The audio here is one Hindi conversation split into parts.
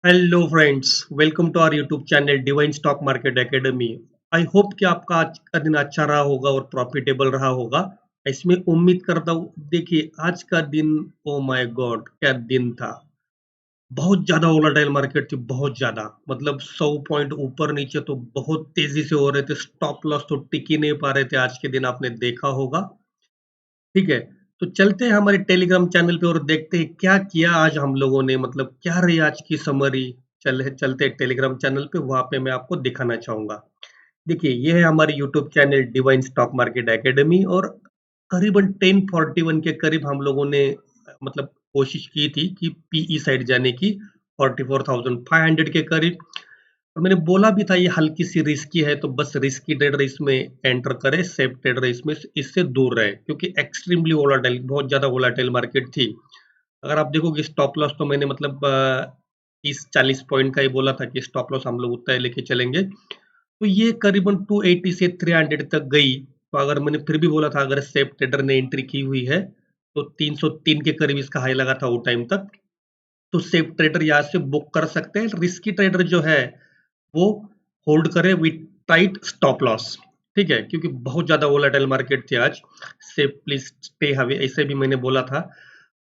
Hello friends, welcome to our YouTube channel divine stock market academy. I hope कि आपका आज का दिन अच्छा रहा होगा और प्रॉफिटेबल रहा होगा। इसमें उम्मीद करता हूँ। देखिए आज का दिन, ओ माय गॉड क्या दिन था। बहुत ज्यादा वोलाटाइल मार्केट थी, बहुत ज्यादा मतलब 100 पॉइंट ऊपर नीचे तो बहुत तेजी से हो रहे थे। स्टॉप लॉस तो टिक ही नहीं पा रहे थे। आज के दिन आपने देखा होगा। ठीक है, तो चलते हैं हमारे टेलीग्राम चैनल पे और देखते हैं क्या किया आज हम लोगों ने, मतलब क्या रही आज की समरी। चलते हैं टेलीग्राम चैनल पे, वहां पे मैं आपको दिखाना चाहूंगा। देखिए ये है हमारी YouTube channel divine stock market academy, और करीबन 1041 के करीब हम लोगों ने मतलब कोशिश की थी कि पीई साइड जाने की, 44,500 के करीब। और मैंने बोला भी था ये हल्की सी रिस्की है, तो बस रिस्की ट्रेडर इसमें एंटर करे, सेफ ट्रेडर इसमें इससे दूर रहे, क्योंकि एक्सट्रीमली वोलाटाइल, बहुत ज्यादा वोलाटाइल मार्केट थी। अगर आप देखोगे स्टॉप लॉस तो मैंने मतलब 30-40 पॉइंट का ही बोला था कि स्टॉप लॉस हम लोग उतना ही लेके चलेंगे। तो ये करीबन 280 से 300 तक गई। तो अगर मैंने फिर भी बोला था अगर सेफ ट्रेडर ने एंट्री की हुई है तो 303 के करीब इसका हाई लगा था वो टाइम तक। तो सेफ ट्रेडर यहाँ से बुक कर सकते हैं। रिस्की ट्रेडर जो है वो होल्ड करे विथ टाइट स्टॉप लॉस। ठीक है, क्योंकि बहुत ज्यादा वोलेटाइल मार्केट थी आज। सेफ प्लीज स्टे हवे, ऐसे भी मैंने बोला था।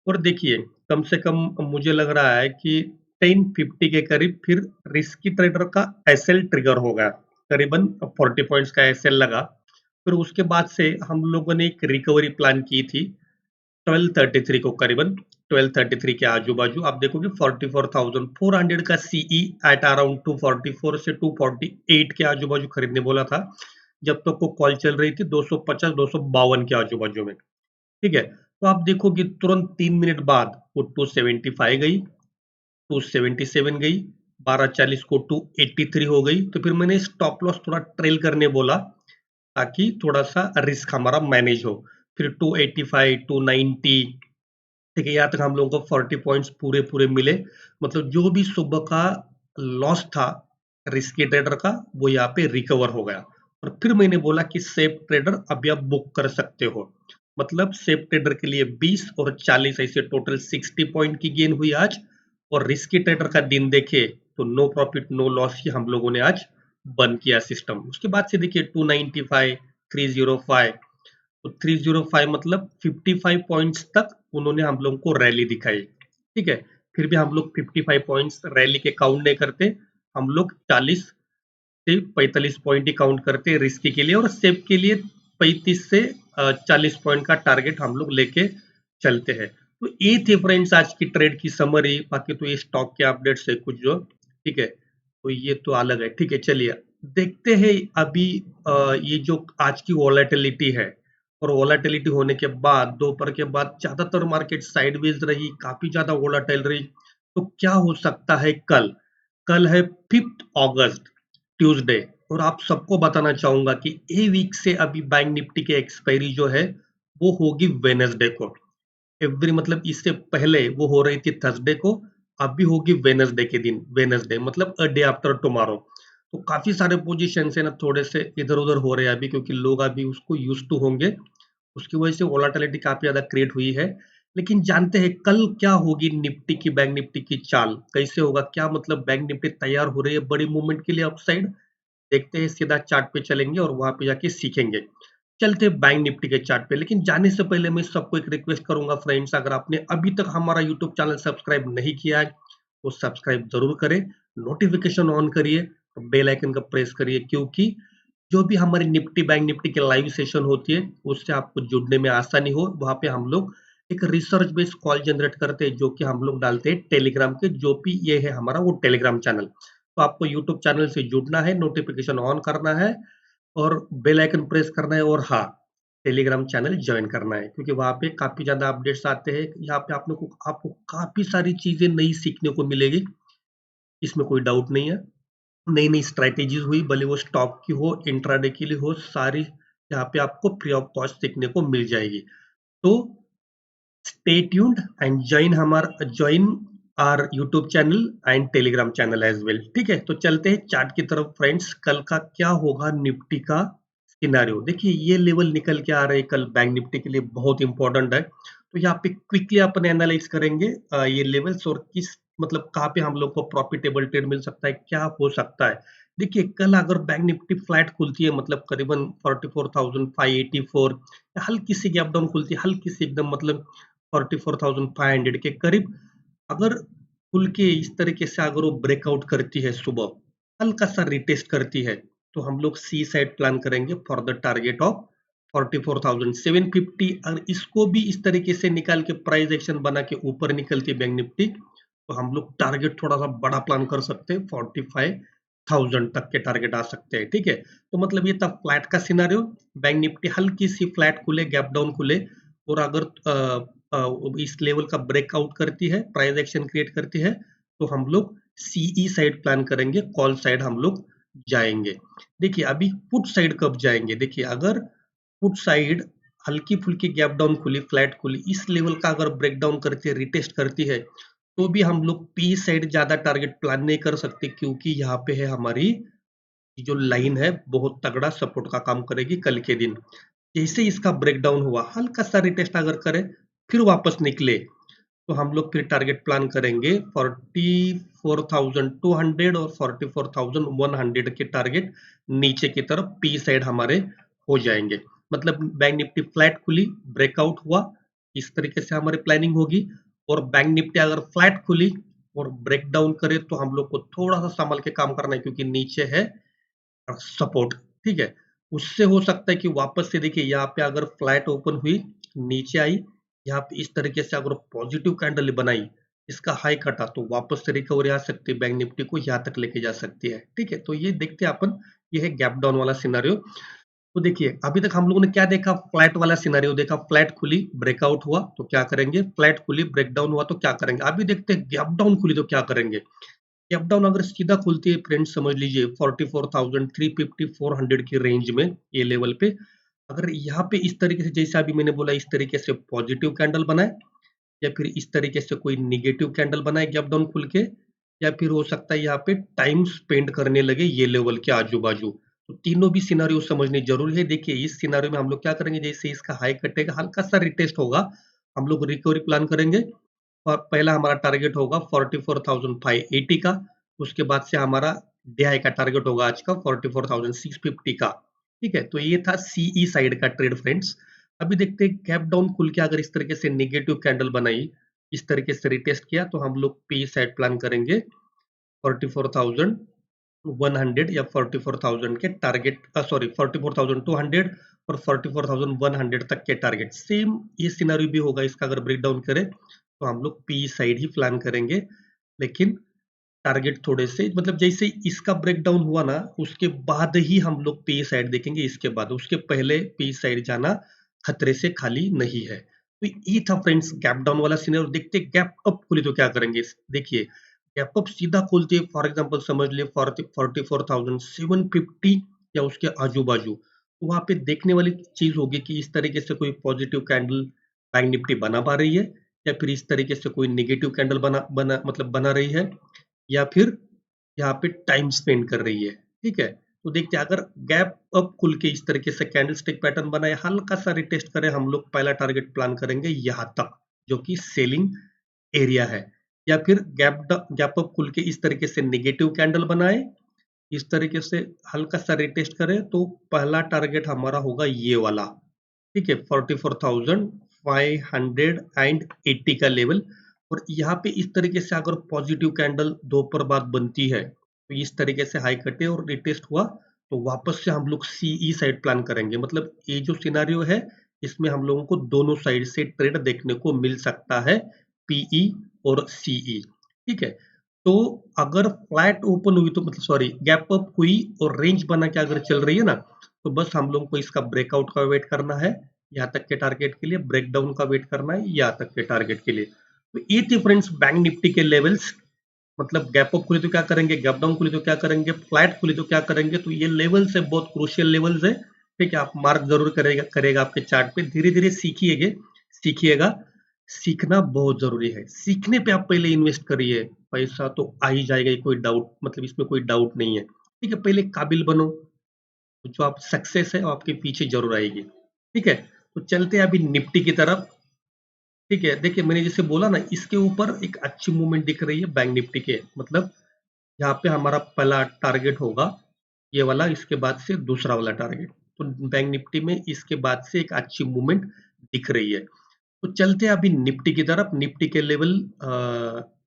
और देखिए कम से कम मुझे लग रहा है कि 1050 के करीब फिर रिस्की ट्रेडर का एसएल ट्रिगर होगा। करीबन 40 पॉइंट्स का एसएल लगा। फिर उसके बाद से हम लोगों ने एक रिकवरी प्लान की थी 1233 को, करीबन 1233 के आजू बाजू आप देखोगे 44,400 का सीई एट अराउंड 244 से 248 के आजू बाजू खरीदने बोला था, जब तक को कॉल चल रही थी 250 252 के आजू बाजू में। ठीक है, तो आप देखोगे तुरंत 3 मिनट बाद वो 275 गई, 277 गई, 1240 को 283 हो गई। तो फिर मैंने स्टॉप लॉस थोड़ा ट्रेल करने बोला, ताकि थोड़ा सा रिस्क हमारा मैनेज हो। फिर 285 290, ठीक है, यहाँ तक हम लोगों को 40 पॉइंट्स पूरे पूरे मिले। मतलब जो भी सुबह का लॉस था रिस्की ट्रेडर का, वो यहाँ पे रिकवर हो गया। और फिर मैंने बोला कि सेफ ट्रेडर अभी आप बुक कर सकते हो। मतलब सेफ ट्रेडर के लिए 20 और 40 ऐसे टोटल 60 पॉइंट की गेन हुई आज। और रिस्की ट्रेडर का दिन देखे तो नो प्रॉफिट नो लॉस ही हम लोगों ने आज बंद किया सिस्टम। उसके बाद से देखिए 295 305, तो 305 मतलब 55 पॉइंट्स तक उन्होंने हम लोगों को रैली दिखाई। ठीक है, फिर भी हम लोग 55 पॉइंट्स रैली के काउंट नहीं करते। हम लोग 40 से 45 पॉइंट ही काउंट करते हैं रिस्की के लिए, और सेफ के लिए 35 से 40 पॉइंट का टारगेट हम लोग लेके चलते हैं। तो ये थे फ्रेंड्स आज की ट्रेड की समरी। बाकी तो ये स्टॉक के अपडेट्स है कुछ जो, ठीक है, तो ये तो अलग है। ठीक है, चलिए देखते हैं अभी ये जो आज की वॉलेटिलिटी है। और वॉलेटिलिटी होने के बाद दोपहर के बाद ज्यादातर मार्केट साइडवेज रही, काफी ज्यादा वॉलेटाइल रही। तो क्या हो सकता है कल? कल है 5 अगस्त, ट्यूसडे। और आप सबको बताना चाहूंगा कि ए वीक से अभी बैंक निफ्टी की एक्सपायरी जो है वो होगी वेनेसडे को। एवरी मतलब इससे पहले वो हो रही थी थर्सडे को, अभी होगी वेनेसडे के दिन। वेनेसडे मतलब अ डे आफ्टर टुमारो। तो काफी सारे पोजीशन है ना, थोड़े से इधर उधर हो रहे हैं अभी, क्योंकि लोग अभी उसको यूज टू होंगे। उसकी वजह से वोलाटिलिटी काफी ज्यादा क्रिएट हुई है। लेकिन जानते हैं कल क्या होगी निफ्टी की, बैंक निफ्टी की चाल कैसे होगा, क्या मतलब बैंक निफ्टी तैयार हो रही है बड़ी मूवमेंट के लिए अपसाइड। देखते हैं, सीधा चार्ट पे चलेंगे और वहां पे जाके सीखेंगे। चलते बैंक निफ्टी के चार्ट पे। लेकिन जाने से पहले मैं सबको एक रिक्वेस्ट करूंगा फ्रेंड्स, अगर आपने अभी तक हमारा यूट्यूब चैनल सब्सक्राइब नहीं किया है तो सब्सक्राइब जरूर करें, नोटिफिकेशन ऑन करिए, बेल आइकन का प्रेस करिए, क्योंकि जो भी हमारी निफ्टी बैंक निफ्टी की लाइव सेशन होती है उससे आपको जुड़ने में आसानी हो। वहां पे हम लोग एक रिसर्च बेस्ड कॉल जनरेट करते हैं, जो कि हम लोग डालते हैं टेलीग्राम के, जो भी ये है हमारा वो टेलीग्राम चैनल। तो आपको यूट्यूब चैनल से जुड़ना है, नोटिफिकेशन ऑन करना है और बेल आइकन प्रेस करना है, और हाँ, टेलीग्राम चैनल ज्वाइन करना है, क्योंकि वहां पे काफी ज्यादा अपडेट्स आते हैं। यहाँ पे आपको काफी सारी चीजें नई सीखने को मिलेगी, इसमें कोई डाउट नहीं है। नई नई स्ट्रेटेजीज हुई, भले वो स्टॉक की हो, इंट्राडे के लिए हो, सारी यहाँ पे आपको फ्री ऑफ कॉस्ट सीखने को मिल जाएगी। तो stay tuned and join our YouTube channel and Telegram channel as well. ठीक है, तो चलते हैं चार्ट की तरफ फ्रेंड्स। कल का क्या होगा निफ्टी का सिनारियो। देखिए ये लेवल निकल के आ रहे हैं कल बैंक निफ्टी के लिए, बहुत इंपॉर्टेंट है। तो यहाँ पे क्विकली अपन एनालाइज करेंगे ये लेवल्स और किस मतलब कहाँ पे हम लोग को प्रॉफिटेबल ट्रेड मिल सकता है, क्या हो सकता है। देखिए कल अगर बैंक निफ्टी फ्लैट खुलती है मतलब करीबन 44,584 या हल्की सी गैप डाउन खुलती है, हल्की सी एकदम मतलब 44,500 के करीब अगर खुल के इस तरीके से अगर वो ब्रेकआउट करती है सुबह, हल्का सा रिटेस्ट करती है, तो हम लोग सी साइड प्लान करेंगे फॉर द टारगेट ऑफ 44,750। अगर इसको भी इस तरीके से निकाल के प्राइस एक्शन बना के ऊपर निकलती है बैंक निफ्टी, तो हम लोग टारगेट थोड़ा सा बड़ा प्लान कर सकते हैं, 45,000 तक के टारगेट आ सकते हैं। ठीक है, तो मतलब ये था फ्लैट का सिनारियो। बैंक निफ्टी हल्की सी फ्लैट खुले, गैप डाउन खुले और अगर इस लेवल का ब्रेकआउट करती है, प्राइस एक्शन क्रिएट करती है, तो हम लोग सीई साइड प्लान करेंगे, कॉल साइड हम लोग जाएंगे। देखिए अभी पुट साइड कब जाएंगे, देखिए अगर पुट साइड हल्की फुल्की गैप डाउन खुली, फ्लैट खुली, इस लेवल का अगर ब्रेक डाउन करती है, रिटेस्ट करती है, तो भी हम लोग पी साइड ज्यादा टारगेट प्लान नहीं कर सकते, क्योंकि यहाँ पे है हमारी जो लाइन है बहुत तगड़ा सपोर्ट का काम करेगी कल के दिन। जैसे इसका ब्रेकडाउन हुआ, हल्का सा रिटेस्ट अगर करे फिर वापस निकले, तो हम लोग फिर टारगेट प्लान करेंगे 44,200 और 44,100 के टारगेट नीचे की तरफ पी साइड हमारे हो जाएंगे। मतलब बैंक निफ्टी फ्लैट खुली, ब्रेकआउट हुआ, इस तरीके से हमारी प्लानिंग होगी। और बैंक निफ्टी अगर फ्लैट खुली और ब्रेक डाउन करे, तो हम लोग को थोड़ा सा संभल के काम करना है, क्योंकि नीचे है सपोर्ट। ठीक है, उससे हो सकता है कि वापस से देखिए यहाँ पे अगर फ्लैट ओपन हुई, नीचे आई, यहाँ पे इस तरीके से अगर पॉजिटिव कैंडल बनाई, इसका हाई कटा, तो वापस से रिकवरी आ सकती है, बैंक निफ्टी को यहाँ तक लेके जा सकती है। ठीक है, तो ये देखते हैं अपन, ये है गैप डाउन वाला सिनारियो। तो देखिए अभी तक हम लोगों ने क्या देखा, फ्लैट वाला सिनारियो देखा, फ्लैट खुली ब्रेकआउट हुआ तो क्या करेंगे, फ्लैट खुली ब्रेकडाउन हुआ तो क्या करेंगे। अभी देखते हैं गैप डाउन खुली तो क्या करेंगे। गैप डाउन अगर सीधा खुलती है फ्रेंड्स, समझ लीजिए 44,350 400 की रेंज में, ये लेवल पे अगर यहाँ पे इस तरीके से, जैसा अभी मैंने बोला, इस तरीके से पॉजिटिव कैंडल बनाए या फिर इस तरीके से कोई निगेटिव कैंडल बनाए गैप डाउन खुल के, या फिर हो सकता है यहाँ पे टाइम स्पेंड करने लगे ये लेवल के आजू बाजू, तो तीनों भी सिनारियो समझने जरूरी है। देखिए इस सिनारियो में हम लोग क्या करेंगे, जैसे इसका हाई कटेगा, हल्का सा रिटेस्ट होगा, हम लोग रिकवरी प्लान करेंगे। और पहला हमारा टारगेट होगा 44,580 का, उसके बाद से हमारा डीआई का टारगेट होगा आज का 44,650 का। ठीक है, तो ये था सीई साइड का ट्रेड फ्रेंड्स। अभी देखते हैं गैप डाउन खुल के अगर इस तरीके से नेगेटिव कैंडल बनाई, इस तरीके से रिटेस्ट किया, तो हम लोग पी साइड प्लान करेंगे 44,100 या 44,000 के टारगेट, सॉरी 44,200 और 44,100 तक के टारगेट। सेम ये सिनारियो भी होगा, इसका अगर ब्रेक डाउन करे तो हम लोग पी साइड ही प्लान करेंगे, लेकिन टारगेट थोड़े से मतलब जैसे इसका ब्रेकडाउन हुआ ना, उसके बाद ही हम लोग पी साइड देखेंगे, इसके बाद, उसके पहले पी साइड जाना खतरे से खाली नहीं है। तो ये था फ्रेंड्स गैप डाउन वाला सीनियर। देखते गैप अप खुली तो क्या करेंगे। देखिए गैप अप सीधा खोलती है, फॉर एग्जांपल समझ लिए 44,750 या उसके आजू बाजू, तो वहां पे देखने वाली चीज होगी कि इस तरीके से कोई पॉजिटिव कैंडल बैंक निफ्टी बना पा रही है, या फिर इस तरीके से कोई निगेटिव कैंडल बना बना मतलब बना रही है, या फिर यहाँ पे टाइम स्पेंड कर रही है। ठीक है, तो देखते हैं अगर गैप अप खुल के इस तरीके से कैंडलस्टिक पैटर्न बनाए, हल्का सा रिटेस्ट करें, हम लोग पहला टारगेट प्लान करेंगे यहाँ तक, जो कि सेलिंग एरिया है। या फिर गैप अप खुल के इस तरीके से नेगेटिव कैंडल बनाए, इस तरीके से हल्का सा रिटेस्ट करें, तो पहला टारगेट हमारा होगा ये वाला। ठीक है, 44,580 का लेवल। और यहाँ पे इस तरीके से अगर पॉजिटिव कैंडल दोपहर बाद बनती है, तो इस तरीके से हाई कटे और रिटेस्ट हुआ, तो वापस से हम लोग सीई साइड प्लान करेंगे। मतलब ये जो सिनारियो है, इसमें हम लोगों को दोनों साइड से ट्रेड देखने को मिल सकता है, पीई और सीई। ठीक है, तो अगर फ्लैट ओपन हुई तो मतलब सॉरी गैप अप हुई और रेंज बना के अगर चल रही है ना, तो बस हम लोगों को इसका ब्रेकआउट का वेट करना है, यहाँ तक के टारगेट के लिए ब्रेक डाउन का वेट करना है, यहाँ तक के टारगेट के लिए। तो ये थी फ्रेंड्स बैंक निफ्टी के लेवल्स। मतलब गैप अप खुले तो क्या करेंगे, गैप डाउन खुले तो क्या करेंगे, फ्लैट खुले तो क्या करेंगे। तो ये लेवल्स है, बहुत क्रूशियल लेवल्स है। ठीक है, आप मार्क जरूर करेगा करेगा आपके चार्ट पे, धीरे धीरे सीखिएगा। सीखना बहुत जरूरी है, सीखने पे आप पहले इन्वेस्ट करिए, पैसा तो आ ही जाएगा, ये कोई डाउट मतलब इसमें कोई डाउट नहीं है। ठीक है, पहले काबिल बनो, जो आप सक्सेस है वो आपके पीछे जरूर आएगी। ठीक है, तो चलते हैं अभी निफ्टी की तरफ। ठीक है, देखिए मैंने जैसे बोला ना, इसके ऊपर एक अच्छी मूवमेंट दिख रही है बैंक निफ्टी के, मतलब यहाँ पे हमारा पहला टारगेट होगा ये वाला, इसके बाद से दूसरा वाला टारगेट। तो बैंक निफ्टी में इसके बाद से एक अच्छी मूवमेंट दिख रही है। तो चलते हैं अभी निफ्टी की तरफ, निफ्टी के लेवल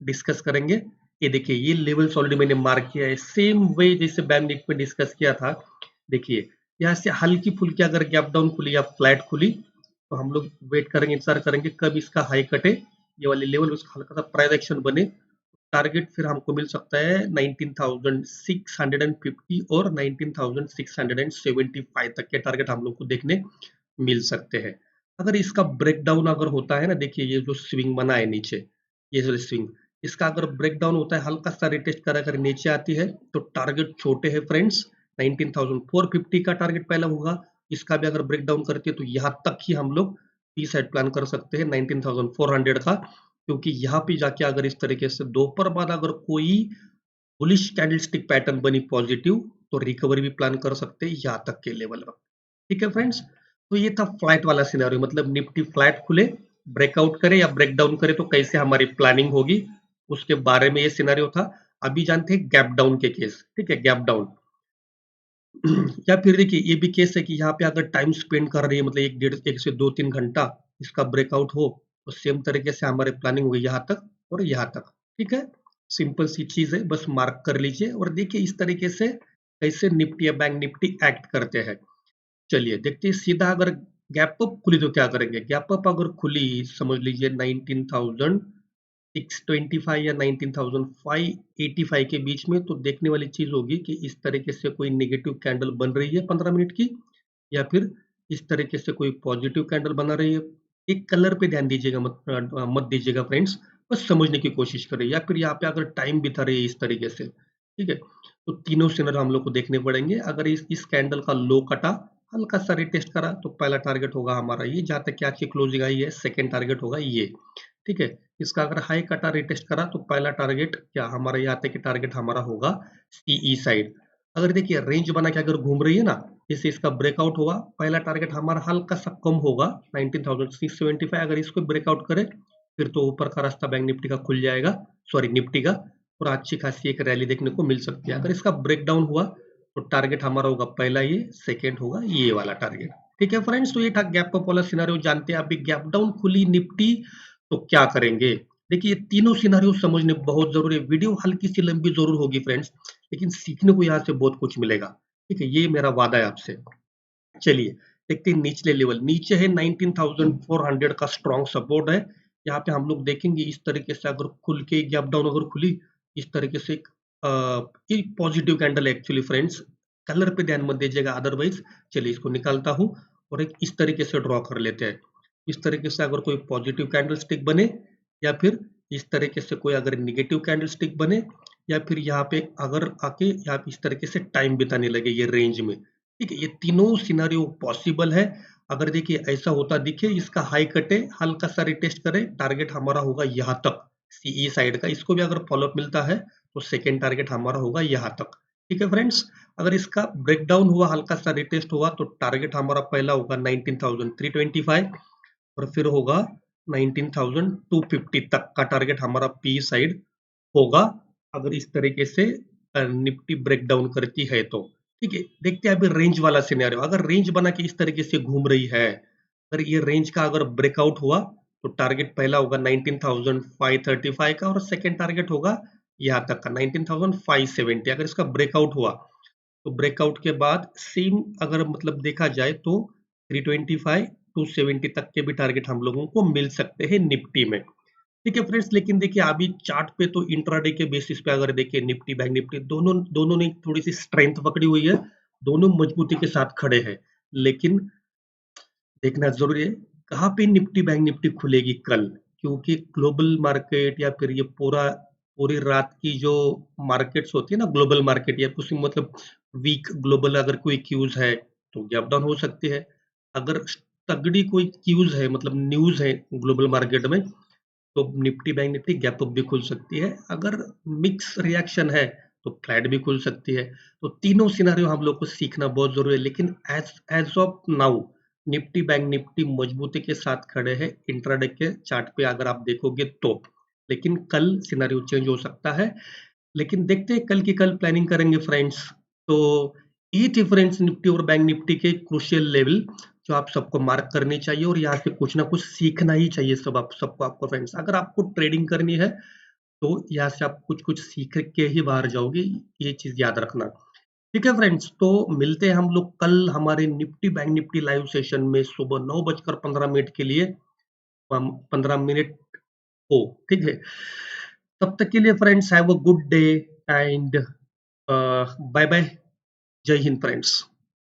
डिस्कस करेंगे। ये देखिए, ये लेवल्स ऑलरेडी मैंने मार्क किया है, सेम वे जैसे बैंक निफ्टी में डिस्कस किया था। देखिए यहाँ से हल्की फुल्की अगर गैप डाउन खुली या फ्लैट खुली तो हम लोग वेट करेंगे, इंतजार करेंगे कब इसका हाई कटे, ये वाले लेवल उसका हल्का सा प्राइस एक्शन बने। टारगेट फिर हमको मिल सकता है 19,650 और 19,675 तक के टारगेट हम लोग को देखने मिल सकते हैं। अगर इसका ब्रेकडाउन अगर होता है ना, देखिए ये जो स्विंग बना है नीचे, ये जो स्विंग, इसका अगर ब्रेकडाउन होता है, हल्का सा रिटेस्ट कर अगर नीचे आती है तो टारगेट छोटे हैं फ्रेंड्स, 19,450 का टारगेट पहला होगा। इसका भी अगर ब्रेकडाउन करती है तो यहाँ तक ही हम लोग पी साइड प्लान कर सकते हैं 19,400 का, क्योंकि यहाँ पे जाके अगर इस तरीके से दोपहर बाद अगर कोई बुलिश कैंडलस्टिक पैटर्न बनी पॉजिटिव तो रिकवरी भी प्लान कर सकते हैं यहाँ तक के लेवल पर। ठीक है फ्रेंड्स, तो ये था फ्लैट वाला सिनेरियो, मतलब निफ्टी फ्लैट खुले, ब्रेकआउट करे या ब्रेकडाउन करे तो कैसे हमारी प्लानिंग होगी, उसके बारे में ये सिनेरियो था। अभी जानते हैं गैप डाउन के केस। ठीक है, गैप डाउन या फिर देखिए ये भी केस है कि यहाँ पे अगर टाइम स्पेंड कर रही है, मतलब एक से 2-3 घंटा, इसका ब्रेकआउट हो तो सेम तरीके से हमारे प्लानिंग होगी यहाँ तक और यहाँ तक। ठीक है, सिंपल सी चीज है, बस मार्क कर लीजिए और देखिए इस तरीके से कैसे निफ्टी या बैंक निफ्टी एक्ट करते हैं। चलिए देखते हैं, सीधा अगर गैप अप खुली तो क्या करेंगे। गैप अप अगर खुली, समझ लीजिए 19,625 या 19,585 के बीच में, तो देखने वाली चीज होगी कि इस तरीके से कोई नेगेटिव कैंडल बन रही है 15 मिनट की, या फिर इस तरीके से कोई पॉजिटिव कैंडल बना रही है। एक कलर पे ध्यान दीजिएगा, मत दीजिएगा फ्रेंड्स, बस समझने की कोशिश करें। या फिर यहाँ पे अगर टाइम बिता रही है इस तरीके से, ठीक है, तो तीनों सिनेरियो हम लोग को देखने पड़ेंगे। अगर इस कैंडल का लो कटा, हल्का सा रिटेस्ट करा, तो पहला टारगेट होगा हमारा ये, जहां तक क्या अच्छी क्लोजिंग आई है। सेकेंड टारगेट होगा ये। ठीक है, इसका अगर हाई कटा रिटेस्ट करा तो पहला टारगेट क्या हमारा, यहाँ तक कि टारगेट हमारा होगा सीई साइड। अगर देखिए रेंज बना के अगर घूम रही है ना, जैसे इसका ब्रेकआउट हुआ, पहला टारगेट हमारा हल्का सा कम होगा 19,675। अगर इसको ब्रेकआउट करे फिर तो ऊपर का रास्ता बैंक निफ्टी का खुल जाएगा, सॉरी निफ्टी का, और अच्छी खासी एक रैली देखने को मिल सकती है। अगर इसका ब्रेकडाउन हुआ तो टारगेट हमारा होगा पहला ये, सेकेंड होगा ये वाला टारगेट। ठीक है फ्रेंड्स, तो ये था गैप अप वाला सिनेरियो। जानते हैं अभी गैप डाउन खुली निफ्टी तो क्या करेंगे। देखिए ये तीनों सिनेरियो समझने बहुत जरूरी है। वीडियो हल्की सी लंबी जरूर होगी फ्रेंड्स, लेकिन सीखने को यहाँ से बहुत कुछ मिलेगा। ठीक है, ये मेरा वादा है आपसे। चलिए देखते हैं निचले लेवल, नीचे है 19,400 का स्ट्रॉन्ग सपोर्ट है। यहाँ पे हम लोग देखेंगे इस तरीके से अगर खुल के गैप डाउन अगर खुली इस तरीके से, एक positive candle actually friends, colour पे ध्यान मत दीजिएगा अदरवाइज। चलिए इसको निकालता हूँ और एक इस तरीके से ड्रॉ कर लेते हैं। इस तरीके से अगर कोई पॉजिटिव कैंडल स्टिक बने, या फिर इस तरीके से कोई अगर निगेटिव कैंडल स्टिक बने, या फिर यहाँ पे अगर आके यहाँ इस तरीके से टाइम बिताने लगे ये रेंज में। ठीक है, ये तीनों सिनेरियो पॉसिबल है। अगर देखिए ऐसा होता दिखे, इसका हाई कटे, हल्का सा रिटेस्ट करे, टारगेट हमारा होगा यहाँ तक सीई साइड का। इसको भी अगर फॉलोअप मिलता है तो सेकेंड टारगेट हमारा होगा यहाँ तक। ठीक है फ्रेंड्स, अगर इसका ब्रेकडाउन हुआ, हल्का सा रिटेस्ट हुआ, तो टारगेट हमारा पहला होगा 19,325 और फिर होगा 19,250 तक का टारगेट हमारा पी साइड होगा, अगर इस तरीके से निफ्टी ब्रेकडाउन करती है तो। ठीक है, देखते हैं अभी रेंज वाला सिनेरियो। अगर रेंज बना के इस तरीके से घूम रही है, अगर ये रेंज का अगर ब्रेकआउट हुआ तो टारगेट पहला होगा 19,535 का और सेकेंड टारगेट होगा यहाँ तक का 19,570। अगर इसका ब्रेकआउट हुआ तो ब्रेकआउट के बाद सेम अगर मतलब देखा जाए तो 325 270 तक के भी टारगेट हम लोगों को मिल सकते हैं निफ्टी में। ठीक है फ्रेंड्स, लेकिन देखिए अभी चार्ट पे तो इंट्राडे के बेसिस पे अगर देखिए निफ्टी बैंक निफ्टी दोनों दोनों ने थोड़ी सी स्ट्रेंथ पकड़ी हुई है, दोनों मजबूती के साथ खड़े हैं। लेकिन देखना जरूरी है कहाँ पे निफ्टी बैंक निफ्टी खुलेगी कल, क्योंकि ग्लोबल मार्केट या फिर ये पूरी रात की जो मार्केट्स होती है ना, ग्लोबल मार्केट या कुछ मतलब वीक ग्लोबल अगर कोई क्यूज है तो गैप डाउन हो सकती है। अगर तगड़ी कोई क्यूज है, मतलब न्यूज है ग्लोबल मार्केट में, तो Nifty bank Nifty gap up भी खुल सकती है। अगर मिक्स रिएक्शन है तो फ्लैट भी खुल सकती है। तो तीनों सिनेरियो हम लोग को सीखना बहुत जरूरी है। लेकिन as as of now Nifty bank Nifty मजबूती के साथ खड़े हैं इंट्राडे के चार्ट पे अगर आप देखोगे तो। लेकिन कल सिनेरियो चेंज हो सकता है, लेकिन देखते हैं कल की कल प्लानिंग करेंगे फ्रेंड्स। तो ये थी फ्रेंड्स निफ्टी और बैंक निफ्टी के क्रूशियल लेवल जो आप सबको मार्क करनी चाहिए, और यहाँ से कुछ ना कुछ सीखना ही चाहिए सबको आपको फ्रेंड्स। अगर आपको ट्रेडिंग करनी है तो यहाँ से आप कुछ कुछ सीख के ही बाहर जाओगे, ये चीज याद रखना। ठीक है फ्रेंड्स, तो मिलते हैं हम लोग कल हमारे Nifty bank Nifty live session में सुबह 9:15 के लिए। 15 मिनट हो, ठीक है। तब तक के लिए friends have a good day and bye bye. जय हिंद फ्रेंड्स।